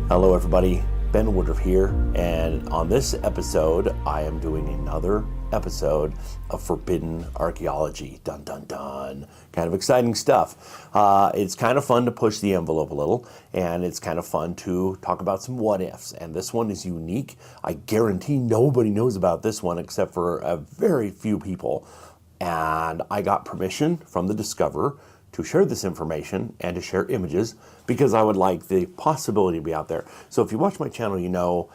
Hello everybody, Ben Woodruff here, and on this episode I am doing another episode of Forbidden Archaeology. Dun dun dun. Kind of exciting stuff. It's kind of fun to push the envelope a little, and it's kind of fun to talk about some what ifs, and this one is unique. I guarantee nobody knows about this one except for a very few people, and I got permission from the discoverer to share this information and to share images because I would like the possibility to be out there. So if you watch my channel, you know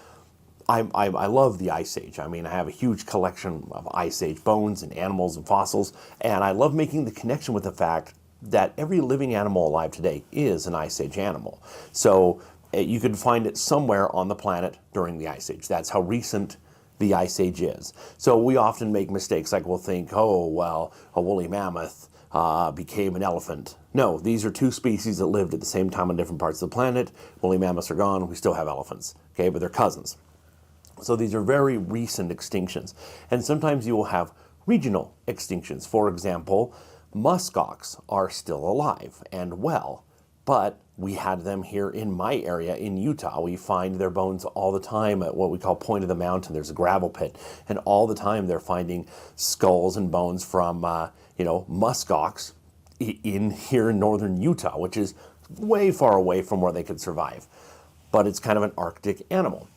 I love the Ice Age. I mean, I have a huge collection of Ice Age bones and animals and fossils, and I love making the connection with the fact that every living animal alive today is an Ice Age animal. So you could find it somewhere on the planet during the Ice Age. That's how recent the Ice Age is. So we often make mistakes, like we'll think, oh, well, a woolly mammoth became an elephant. No, these are two species that lived at the same time on different parts of the planet. Woolly mammoths are gone, we still have elephants, okay, but they're cousins. So these are very recent extinctions. And sometimes you will have regional extinctions. For example, muskox are still alive and well, but we had them here in my area in Utah. We find their bones all the time at what we call Point of the Mountain. There's a gravel pit, and all the time they're finding skulls and bones from muskox here in northern Utah, which is way far away from where they could survive. But it's kind of an Arctic animal.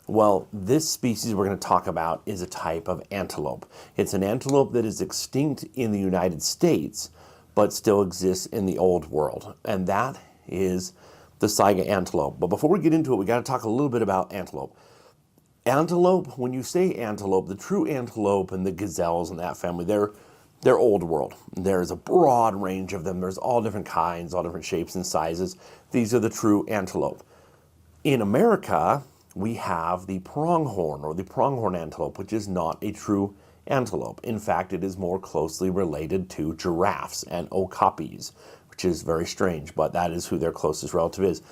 Well, this species we're going to talk about is a type of antelope. It's an antelope that is extinct in the United States, but still exists in the old world. And that is the saiga antelope. But before we get into it, we got to talk a little bit about antelope. Antelope, when you say antelope, the true antelope and the gazelles and that family, they're old world. There's a broad range of them. There's all different kinds, all different shapes and sizes. These are the true antelope. In America, we have the pronghorn or the pronghorn antelope, which is not a true antelope. In fact, it is more closely related to giraffes and okapis, which is very strange, but that is who their closest relative is.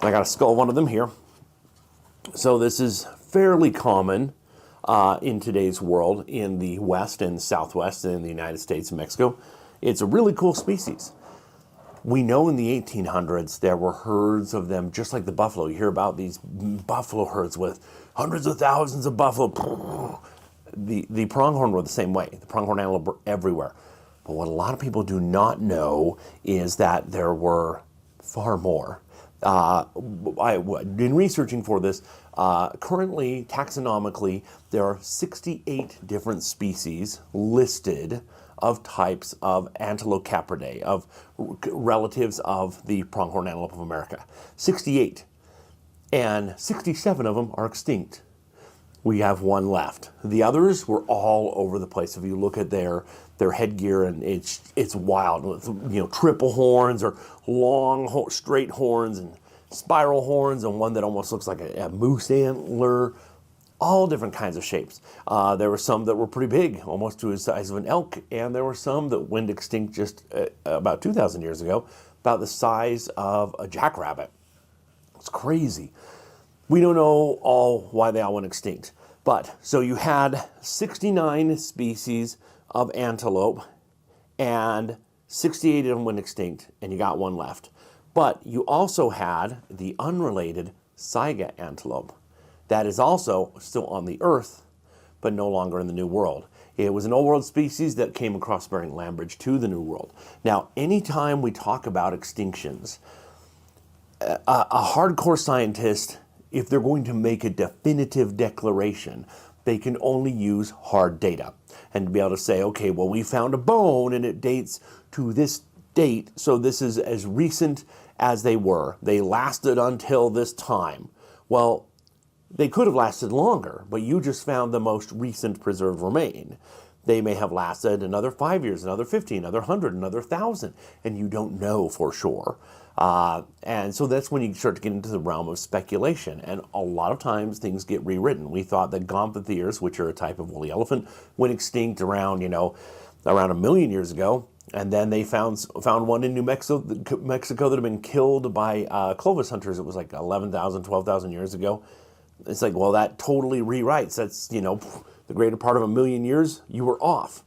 I got a skull of one of them here. So this is fairly common in today's world in the West and Southwest and in the United States and Mexico. It's a really cool species. We know in the 1800s there were herds of them, just like the buffalo. You hear about these buffalo herds with hundreds of thousands of buffalo. The pronghorn were the same way. The pronghorn antelope were everywhere. But what a lot of people do not know is that there were far more. In researching for this, currently, taxonomically, there are 68 different species listed of types of Antilocapridae, of relatives of the pronghorn antelope of America. 68. And 67 of them are extinct. We have one left. The others were all over the place. If you look at their headgear, and it's wild. You know, triple horns or long straight horns and spiral horns, and one that almost looks like a moose antler. All different kinds of shapes. There were some that were pretty big, almost to the size of an elk, and there were some that went extinct just about 2,000 years ago, about the size of a jackrabbit. It's crazy. We don't know why they all went extinct. But, so you had 69 species of antelope, and 68 of them went extinct, and you got one left. But you also had the unrelated saiga antelope. That is also still on the earth, but no longer in the New World. It was an old world species that came across Bering Land Bridge to the New World. Now, anytime we talk about extinctions, a hardcore scientist, if they're going to make a definitive declaration, they can only use hard data. And to be able to say, okay, well, we found a bone and it dates to this date, so this is as recent as they were. They lasted until this time. Well, they could have lasted longer, but you just found the most recent preserved remain. They may have lasted another 5 years, another 50, another 100, another 1,000, and you don't know for sure. And so that's when you start to get into the realm of speculation. And a lot of times things get rewritten. We thought that gomphotheres, which are a type of woolly elephant, went extinct around, around 1 million years ago. And then they found one in New Mexico that had been killed by Clovis hunters. It was like 11,000, 12,000 years ago. It's like, well, that totally rewrites. That's, the greater part of 1 million years, you were off.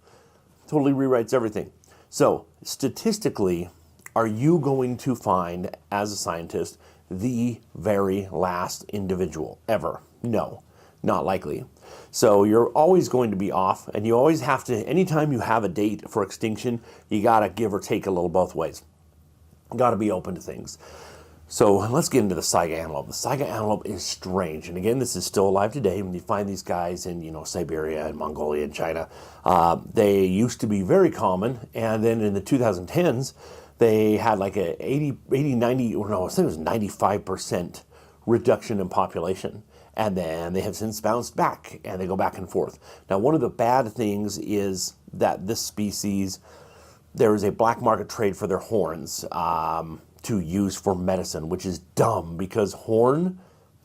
Totally rewrites everything. So statistically, are you going to find, as a scientist, the very last individual ever? No, not likely. So you're always going to be off, and you always have to, anytime you have a date for extinction, you got to give or take a little both ways. Got to be open to things. So let's get into the saiga antelope. The saiga antelope is strange. And again, this is still alive today. When you find these guys in, Siberia and Mongolia and China, they used to be very common. And then in the 2010s, they had like a 90, or no, I think it was 95% reduction in population. And then they have since bounced back, and they go back and forth. Now, one of the bad things is that this species, there is a black market trade for their horns to use for medicine, which is dumb, because horn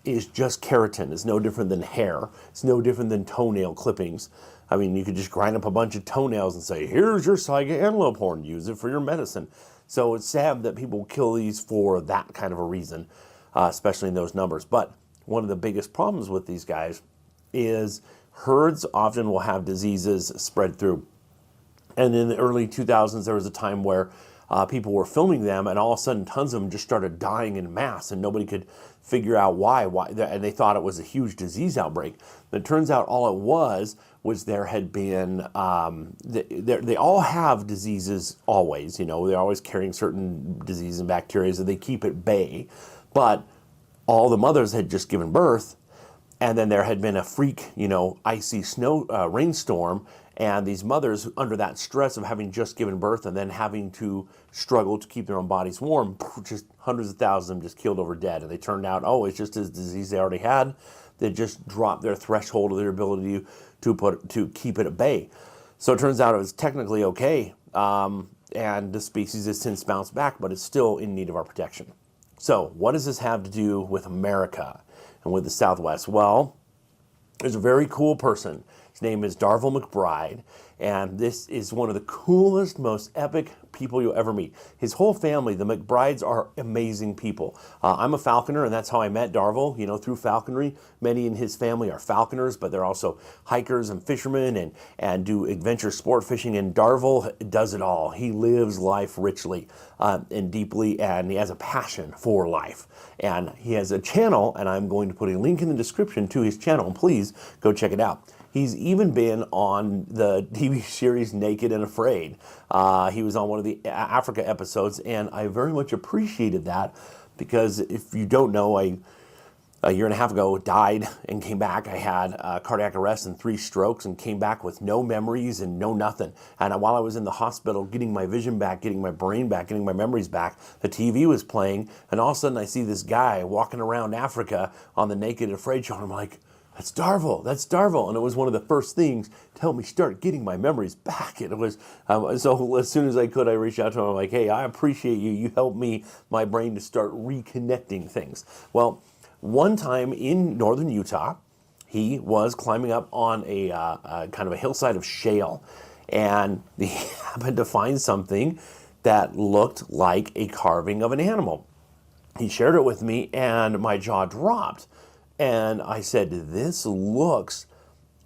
is just keratin. It's no different than hair. It's no different than toenail clippings. I mean, you could just grind up a bunch of toenails and say, here's your saiga antelope horn, use it for your medicine. So it's sad that people kill these for that kind of a reason, especially in those numbers. But one of the biggest problems with these guys is herds often will have diseases spread through. And in the early 2000s, there was a time where people were filming them, and all of a sudden tons of them just started dying in mass, and nobody could figure out why, and they thought it was a huge disease outbreak. But it turns out all it was there had been, they all have diseases always, they're always carrying certain diseases and bacteria, so they keep at bay. But all the mothers had just given birth, and then there had been a freak, icy snow rainstorm, and these mothers, under that stress of having just given birth and then having to struggle to keep their own bodies warm, just hundreds of thousands of them just killed over dead. And they turned out, it's just a disease they already had. They just dropped their threshold of their ability to keep it at bay. So it turns out it was technically okay, and the species has since bounced back, but it's still in need of our protection. So what does this have to do with America and with the Southwest? Well, there's a very cool person. His name is Darvil McBride, and this is one of the coolest, most epic people you'll ever meet. His whole family, the McBrides, are amazing people. I'm a falconer, and that's how I met Darvil, through falconry. Many in his family are falconers, but they're also hikers and fishermen and do adventure sport fishing, and Darvil does it all. He lives life richly and deeply, and he has a passion for life. And he has a channel, and I'm going to put a link in the description to his channel. Please go check it out. He's even been on the TV series Naked and Afraid. He was on one of the Africa episodes, and I very much appreciated that, because if you don't know, a year and a half ago died and came back. I had cardiac arrest and 3 strokes and came back with no memories and no nothing. And while I was in the hospital getting my vision back, getting my brain back, getting my memories back, the TV was playing, and all of a sudden I see this guy walking around Africa on the Naked and Afraid show, and I'm like, that's Darvil. And it was one of the first things to help me start getting my memories back. And it was, so as soon as I could, I reached out to him. I'm like, hey, I appreciate you. You helped me, my brain, to start reconnecting things. Well, one time in northern Utah, he was climbing up on a kind of a hillside of shale. And he happened to find something that looked like a carving of an animal. He shared it with me, and my jaw dropped. And I said, this looks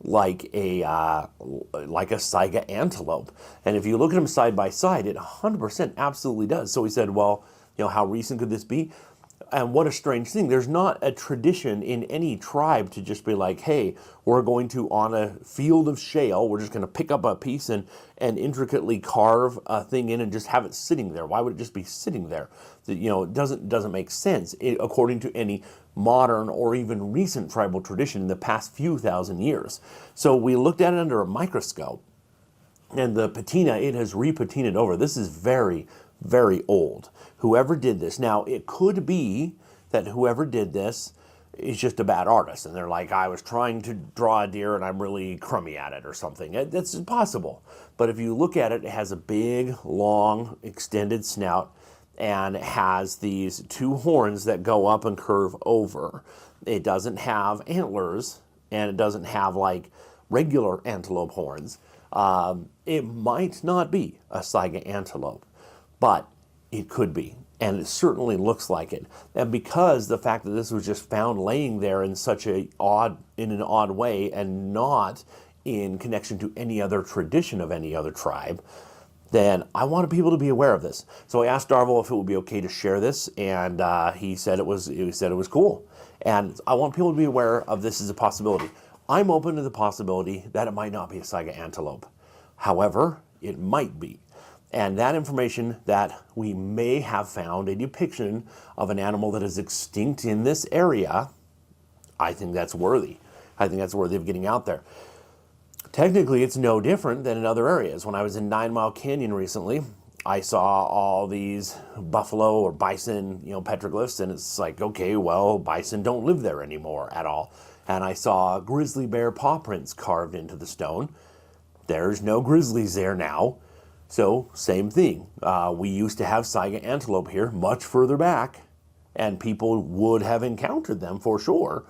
like a saiga antelope. And if you look at them side by side, it 100% absolutely does. So he said, well, how recent could this be? And what a strange thing. There's not a tradition in any tribe to just be like, hey, we're going to, on a field of shale, we're just going to pick up a piece and intricately carve a thing in and just have it sitting there. Why would it just be sitting there? It doesn't make sense according to any modern or even recent tribal tradition in the past few thousand years. So we looked at it under a microscope, and the patina, it has repatinaed over. This is very, very old. Whoever did this, now it could be that whoever did this is just a bad artist, and they're like, I was trying to draw a deer and I'm really crummy at it or something. That's possible. But if you look at it, it has a big, long, extended snout, and it has these 2 horns that go up and curve over. It doesn't have antlers, and it doesn't have like regular antelope horns. It might not be a saiga antelope, but it could be, and it certainly looks like it. And because the fact that this was just found laying there in such an odd way, and not in connection to any other tradition of any other tribe, then I wanted people to be aware of this. So I asked Darvil if it would be okay to share this, and he said it was cool. And I want people to be aware of this as a possibility. I'm open to the possibility that it might not be a saiga antelope. However, it might be. And that information that we may have found a depiction of an animal that is extinct in this area, I think that's worthy. I think that's worthy of getting out there. Technically, it's no different than in other areas. When I was in 9 Mile Canyon recently, I saw all these buffalo or bison, petroglyphs, and it's like, okay, well, bison don't live there anymore at all. And I saw grizzly bear paw prints carved into the stone. There's no grizzlies there now. So, same thing. We used to have saiga antelope here much further back, and people would have encountered them for sure.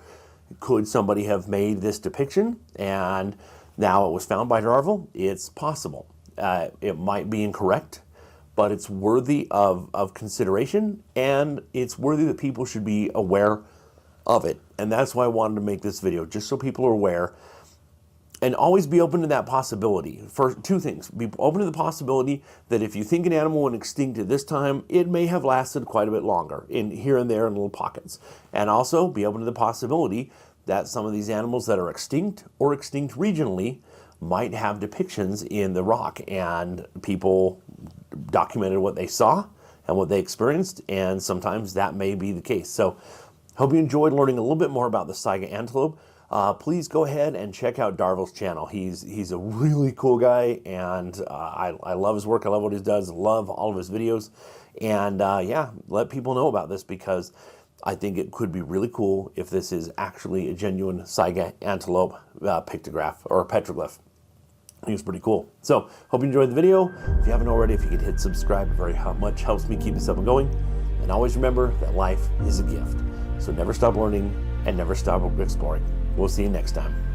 Could somebody have made this depiction and now it was found by Darvil? It's possible. It might be incorrect, but it's worthy of consideration, and it's worthy that people should be aware of it. And that's why I wanted to make this video, just so people are aware. And always be open to that possibility. For two things. Be open to the possibility that if you think an animal went extinct at this time, it may have lasted quite a bit longer, in here and there in little pockets. And also be open to the possibility that some of these animals that are extinct or extinct regionally might have depictions in the rock, and people documented what they saw and what they experienced, and sometimes that may be the case. So hope you enjoyed learning a little bit more about the saiga antelope. Please go ahead and check out Darvil's channel. He's a really cool guy, and I love his work. I love what he does. Love all of his videos. And yeah, let people know about this, because I think it could be really cool if this is actually a genuine saiga antelope pictograph or petroglyph. I think it's pretty cool. So, hope you enjoyed the video. If you haven't already, if you could hit subscribe, it very much helps me keep this up and going. And always remember that life is a gift. So never stop learning and never stop exploring. We'll see you next time.